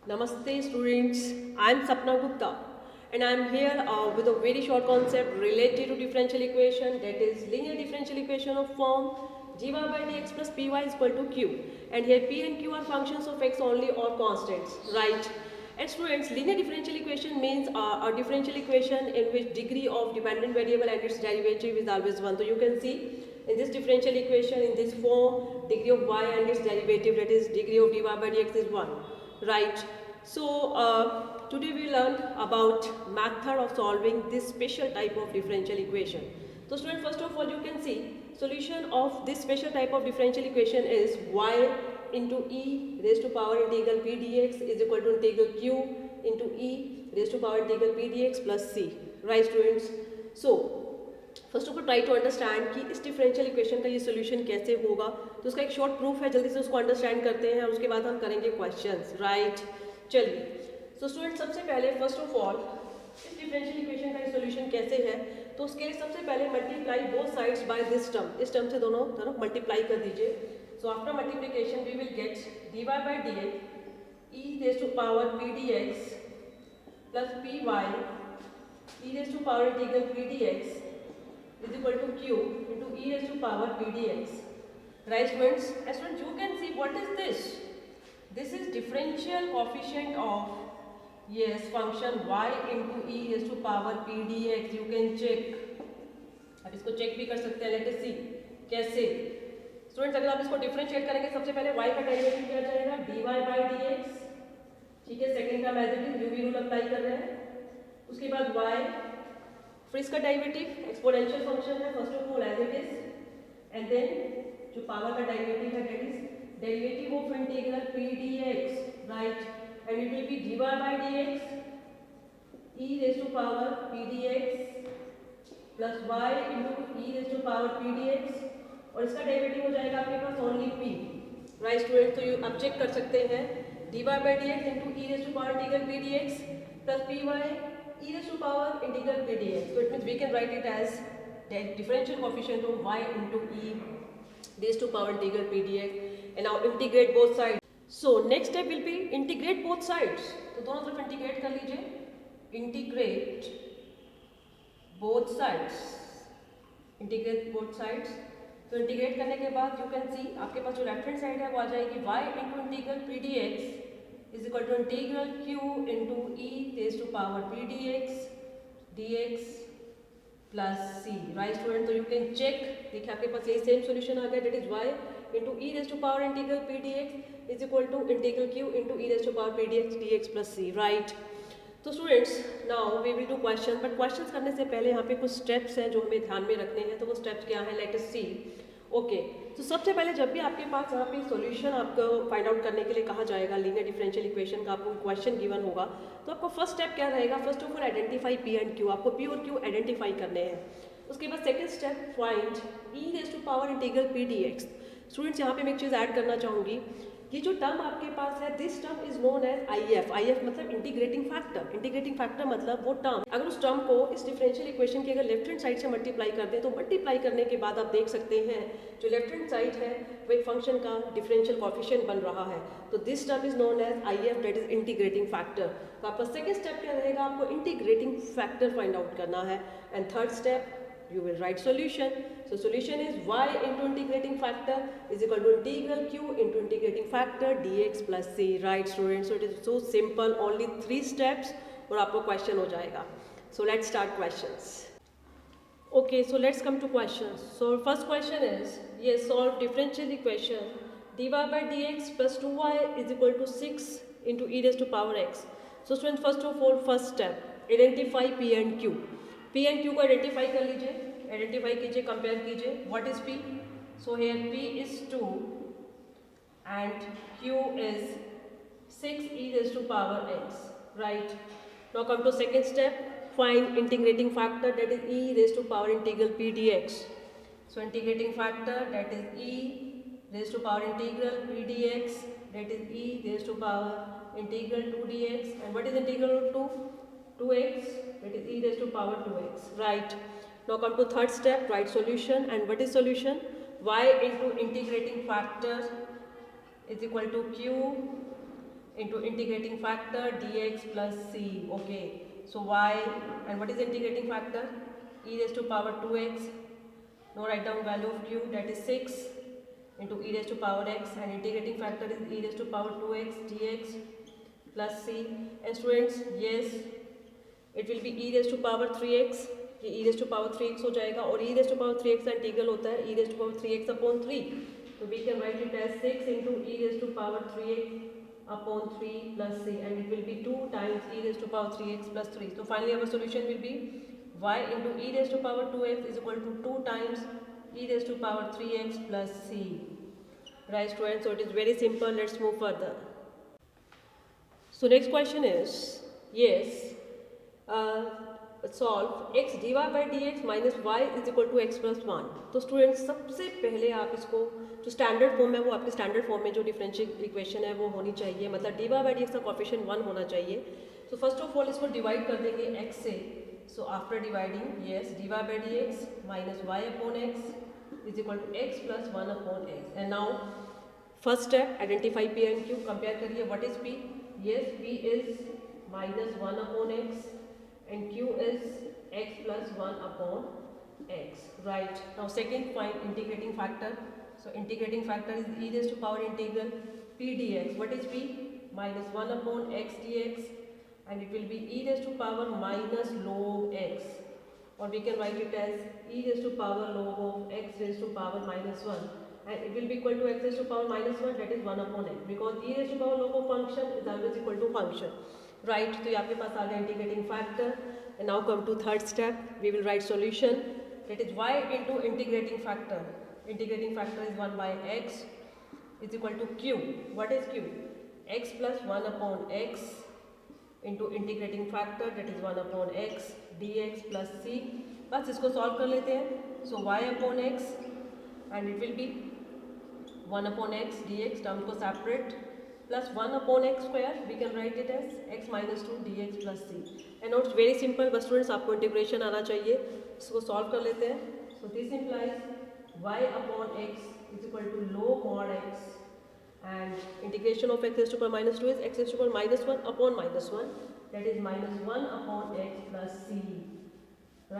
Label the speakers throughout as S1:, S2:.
S1: Namaste students, I am Sapna Gupta and I am here with a very short concept related to differential equation, that is linear differential equation of form dy by dx plus py is equal to q, and here p and q are functions of x only or constants, right? And students, linear differential equation means a differential equation in which degree of dependent variable and its derivative is always 1. So you can see in this differential equation, in this form, degree of y and its derivative, that is degree of dy by dx is 1, right? So today we learned about method of solving this special type of differential equation. So student, first of all you can see solution of this special type of differential equation is y into e raised to power integral p dx is equal to integral q into e raised to power integral p dx plus c, right students? So first of all try to understand कि इस differential equation का ये solution कैसे होगा, तो उसका एक short proof है, जल्दी से उसको अंडरस्टैंड करते हैं और उसके बाद हम करेंगे क्वेश्चंस, राइट? चलिए, सो स्टूडेंट सबसे पहले फर्स्ट ऑफ ऑल इस डिफरेंशियल इक्वेशन का ये सोल्यूशन कैसे है, तो उसके लिए सबसे पहले multiply both sides by this term, इस टर्म से दोनों तरफ मल्टीप्लाई कर दीजिए. So after multiplication we will get dy by dx e raised to power p dx plus py e raised to power integral p dx is equal to q into e raised to power p dx. Right students? As students you can see what is this? This is differential coefficient of, yes, function y into e raised to power p dx. You can check. अब इसको check भी कर सकते हैं. Let us सी कैसे. Students अगर आप इसको डिफरेंशिएट करेंगे सबसे पहले y का डेरिवेटिव क्या जाएगा, dy by dx. ठीक है, सेकंड का as it is UV rule apply कर रहे हैं. उसके बाद y, फिर इसका डेरिवेटिव एक्सपोनेंशियल फंक्शन है first of all as it is, and then जो पावर का डेरिवेटिव है that is derivative of integral p dx, right? And it will be dy by dx e raised to power p dx plus y into e raised to power p dx, और इसका derivative हो जाएगा आपके पास only p, right student? तो आप check कर सकते हैं dy by dx into e raised to power integral p dx plus py e raised to power integral p dx. So it means we can write it as the differential coefficient of y into e raised to power integral p dx, and now integrate both sides. So next step will be integrate both sides. तो दोनों तरफ integrate कर लीजिए. Integrate both sides. Integrate both sides. तो integrate करने के बाद you can see आपके पास जो लेफ्ट हैंड साइड है वो आ जाएगी y into integral p dx is equal to integral q into e raised to power p dx plus c, right student? तो you can check, देखिए आपके पास यही सेम सॉल्यूशन आ गया, that is y into e raised to power integral p dx is equal to integral q into e raised to power p dx plus c, right? तो students now we will do question, but questions करने से पहले यहाँ पे कुछ steps हैं जो हमें ध्यान में रखने हैं. तो वो स्टेप्स क्या हैं, लेट अस सी. ओके, तो सबसे पहले जब भी आपके पास यहाँ पे सॉल्यूशन आपको फाइंड आउट करने के लिए कहा जाएगा लीनियर डिफरेंशियल इक्वेशन का, आपको क्वेश्चन गिवन होगा, तो आपको फर्स्ट स्टेप क्या रहेगा, first of all identify p and q. आपको पी और क्यू आइडेंटिफाई करने हैं. उसके बाद second step find e raise to power integral p d x. Students यहाँ पे मैं एक चीज़ ऐड करना चाहूँगी, ये जो टर्म आपके पास है this term is known as IF. IF मतलब इंटीग्रेटिंग फैक्टर. इंटीग्रेटिंग फैक्टर मतलब वो टर्म, अगर उस टर्म को इस डिफरेंशियल इक्वेशन की अगर लेफ्ट हैंड साइड से मल्टीप्लाई कर दें तो मल्टीप्लाई करने के बाद आप देख सकते हैं जो लेफ्ट हैंड साइड है वो एक फंक्शन का डिफरेंशियल कॉफिशिएंट बन रहा है. तो this term is known as IF, that is integrating factor. तो आपका सेकेंड स्टेप क्या रहेगा, आपको इंटीग्रेटिंग फैक्टर फाइंड आउट करना है. And third step you will write solution. So solution is y into integrating factor is equal to integral q into integrating factor dx plus c, right students? So it is so simple, only 3 steps और आपको question हो जाएगा. So let's start questions. Okay, so let's come to questions. So first question is, yes, solve differential equation dy by dx plus 2y is equal to 6 into e raised to power x. So students, first of all, first step, identify p and q. P and Q को identify कर लीजिए, identify कीजिए, compare कीजिए. What is P? So here P is 2 and Q is 6 e raised to power x, right? Now come to second step, find integrating factor, that is e raised to power integral p dx. So integrating factor, that is e raised to power integral p dx, that is e raised to power integral 2 dx. And what is integral of 2? 2x, that is e raised to power 2x, right? Now come to third step, write solution. And what is solution? Y into integrating factor is equal to q into integrating factor dx plus c. Okay, so y, and what is integrating factor? E raised to power 2x. Now write down value of q, that is 6 into e raised to power x, and integrating factor is e raised to power 2x dx plus c. And students, yes, it will be e raised to power 3x, ये e raised to power 3x हो जाएगा, और e raised to power 3x का integral होता है e raised to power 3x upon 3, तो we can write it as 6 into e raised to power 3x upon 3 plus c, and it will be 2 times e raised to power 3x plus 3. So finally our solution will be y into e raised to power 2x is equal to 2 times e raised to power 3x plus c. Right students, so it is very simple. Let's move further. So next question is, yes, solve x dy by dx minus y is equal to x plus 1. तो students सबसे पहले आप इसको जो standard form है वो आपके standard form में जो डिफरेंशियल इक्वेशन है वो होनी चाहिए, मतलब d y by d x का कॉफिशिएंट 1 होना चाहिए. तो फर्स्ट ऑफ ऑल इसको डिवाइड कर देंगे x से. So after dividing, yes, d y by d x minus y upon x is equal to x plus 1 upon x. And now first step, identify p and q. Compare करिए, what is p? Yes, p is minus 1 upon x and q is x plus 1 upon x. Right, now second, find integrating factor. So integrating factor is e raised to power integral p dx. What is p? Minus 1 upon x dx, and it will be e raised to power minus log x, or we can write it as e raised to power log of x raised to power minus 1, and it will be equal to x raised to power minus 1, that is 1 upon x, because e raised to power log of function is always equal to function. Right, तो ये आपके पास आ गया integrating factor. And now come to third step, we will write solution, that is y into integrating factor. Integrating factor is 1 by x is equal to q. What is q? x plus 1 upon x into integrating factor, that is 1 upon x dx plus c. बस इसको solve कर लेते हैं. So y upon x and it will B 1 upon x dx, term को separate, plus 1 upon x square, we can write it as x minus 2 dx plus c. And now it's very simple, बस students आपको integration आना चाहिए. इसको solve कर लेते हैं. So this implies y upon x is equal to log mod x, and integration of x raised to power minus 2 is x raised to power minus 1 upon minus 1, that is minus 1 upon x plus c.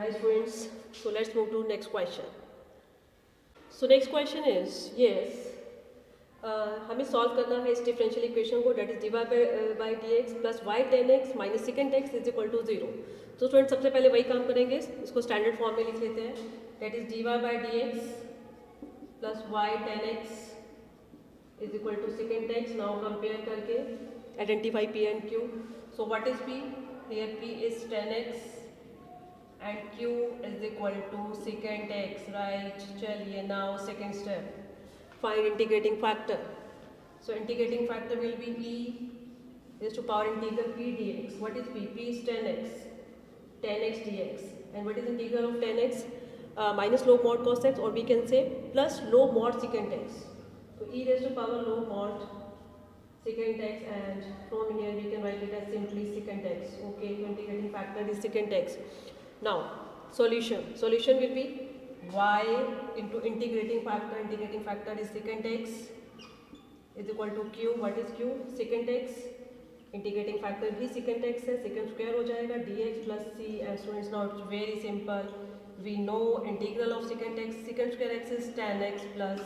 S1: Right students, so let's move to next question. So next question is, yes, हमें solve करना है इस differential equation को, that is d y by d x plus y 10x minus second x is equal to 0. तो student सबसे पहले वही काम करेंगे, इसको स्टैंडर्ड फॉर्म में लिख लेते हैं. That is d y by d x plus y 10x is equal to second x. Now compare करके identify p and q. So what is p? Here p is 10x and q is equal to second x. Right, चलिए now second step, find integrating factor. So integrating factor will be e raised to power integral p dx. What is p? P is 10x, 10x dx. And what is integral of 10x? Minus log mod cos x, or we can say plus log mod secant x. So e raised to power log mod secant x, and from here we can write it as simply secant x. Okay, so integrating factor is secant x. Now solution. Solution will be y into integrating factor is secant x is equal to q. What is q? Secant x. Integrating factor भी secant x है, secant square हो जाएगा dx plus c. and students, now it's very simple, we know integral of secant square x is tan x plus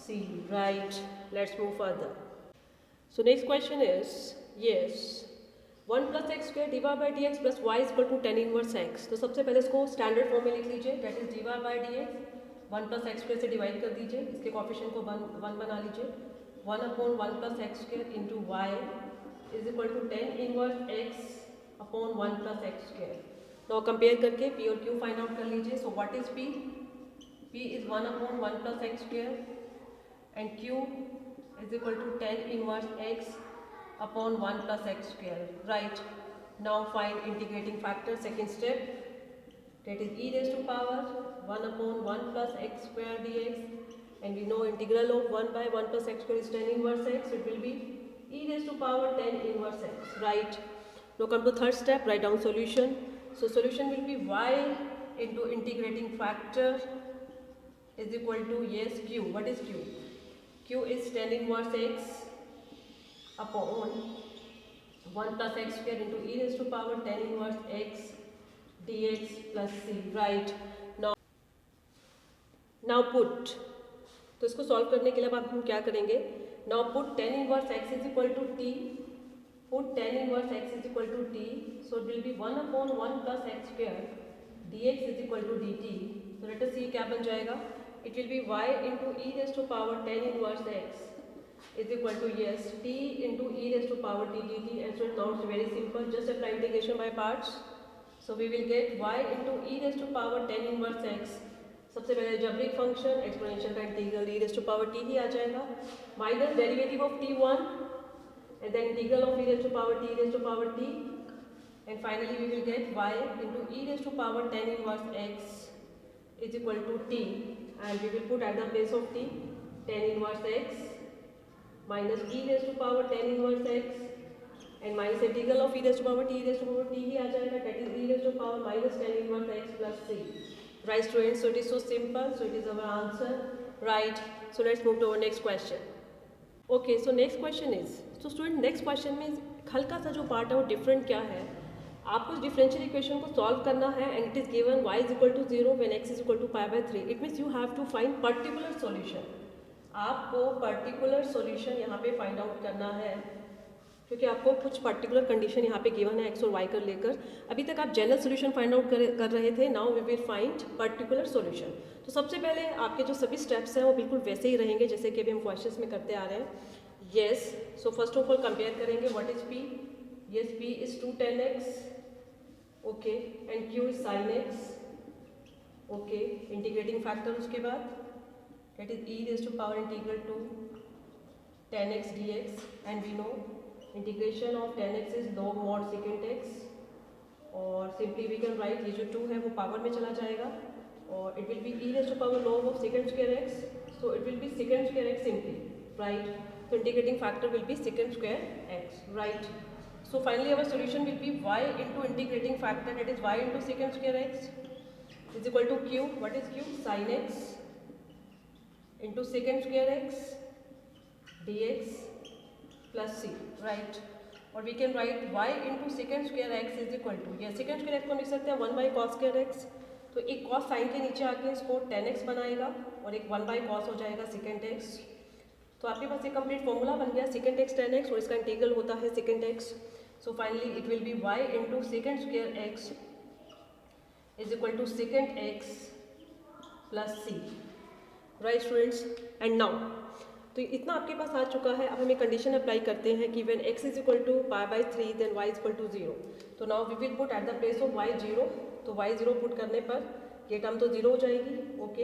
S1: c. Right, let's move further. So next question is, yes, 1 plus x square dy by dx plus y is equal to tan inverse x. तो सबसे पहले इसको standard form में लिख लीजिए, that is dy by dx 1 plus x square से divide कर दीजिए, इसके कॉफिशिएंट को 1 बना लीजिए. 1 upon 1 plus x square into y is equal to tan inverse x upon 1 plus x square. now compare करके p और q फाइंड आउट कर लीजिए. सो what is p? p is 1 upon 1 plus x square and q is equal to tan inverse x upon 1 plus x square. Right, now find integrating factor. Second step, that is e raised to power 1 upon 1 plus x square dx, and we know integral of 1 by 1 plus x square is tan inverse x, it will be e raised to power tan inverse x. Right, now come to third step, write down solution. So solution will be y into integrating factor is equal to, yes, q. What is q? Q is tan inverse x upon 1 plus x square into e raised to power tan inverse x dx plus c, right? now put, तो इसको solve करने के लिए अब हम क्या करेंगे, now put tan inverse x is equal to t, put tan inverse x is equal to t, so it will be 1 upon 1 plus x square dx is equal to dt, so let us see क्या बन जाएगा, it will be y into e raised to power tan inverse x is equal to, yes, t into e raised to power t dt, and so now it's very simple, just apply integration by parts, so we will get y into e raised to power tan inverse x, सबसे पहले जबरिक function exponential का integral e raised to power t ही आ जाएगा, minus derivative of t1 and then integral of e raised to power t raised to power t, and finally we will get y into e raised to power tan inverse x is equal to t, and we will put at the place of t tan inverse x minus e raised to power tan inverse x and minus integral of e raised to power t raised to power t ही आ जाएगा, that is e raised to power minus tan inverse x plus c. Right students, so it is so simple, so it is our answer, right? So let's move to our next question. Okay, so next question is, so student next question में हल्का सा जो part है वो different क्या है, आपको इस डिफरेंशियल इक्वेशन को सॉल्व करना है and it is given y is equal to 0 when x is equal to pi by 3, it means you have to find particular solution, आपको पर्टिकुलर सॉल्यूशन यहाँ पे फाइंड आउट करना है, क्योंकि आपको कुछ पर्टिकुलर कंडीशन यहाँ पे गिवन है एक्स और वाई कर लेकर, अभी तक आप जनरल सॉल्यूशन फाइंड आउट कर रहे थे, now we will find particular solution. तो सबसे पहले आपके जो सभी स्टेप्स हैं वो बिल्कुल वैसे ही रहेंगे जैसे कि अभी हम क्वेश्चंस में करते आ रहे हैं। Yes, so first of all compare करेंगे what is p, yes p is 2 tan x, okay, and q is sin x, okay, integrating factor उसके बाद that is e raised to power integral to tan x dx, and we know integration of tan x is log mod secant x, और simply we can write ये जो 2 है वो power में चला जाएगा और it will B e raised to power log of secant square x, so it will be secant square x simply, right? So integrating factor will be secant square x, right? So finally our solution will be y into integrating factor, that is y into secant square x is equal to q, what is q, sin x into secant square x dx plus c, right? और we can write y into secant square x is equal to, या secant square x को लिख सकते हैं 1 by cos square x, तो एक cos sin के नीचे आके इसको tan x बनाएगा और एक 1 by cos हो जाएगा secant x, तो आपके पास एक कंप्लीट फॉर्मूला बन गया secant x tan x, और इसका इंटीग्रल होता है secant x, so finally it will be y into secant square x is equal to secant x plus c, right students. And now तो इतना आपके पास आ चुका है, अब हम एक कंडीशन अप्लाई करते हैं कि when x is equal to pi by 3 then y is equal to 0, तो now we will put at the place of y 0, तो y 0 पुट करने पर ये टर्म तो 0 हो जाएगी, okay,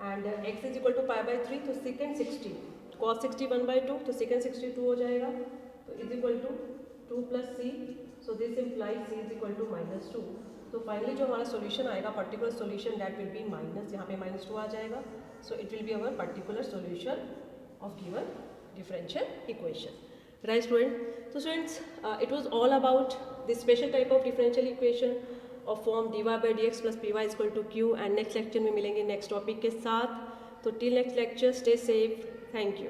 S1: and x is equal to pi by 3, तो secant 60 cos 60 1 by 2, तो secant 62 हो जाएगा, तो is equal to 2 plus c, so this implies c is equal to -2, तो फाइनली जो हमारा सॉल्यूशन आएगा particular solution that will be minus, यहाँ पे -2 आ जाएगा, so it will be our particular solution of given differential equation, right student. तो students it was all about this special type of differential equation of form dy by dx plus py is equal to q, and next lecture में मिलेंगे next topic के साथ, तो till next lecture stay safe, thank you.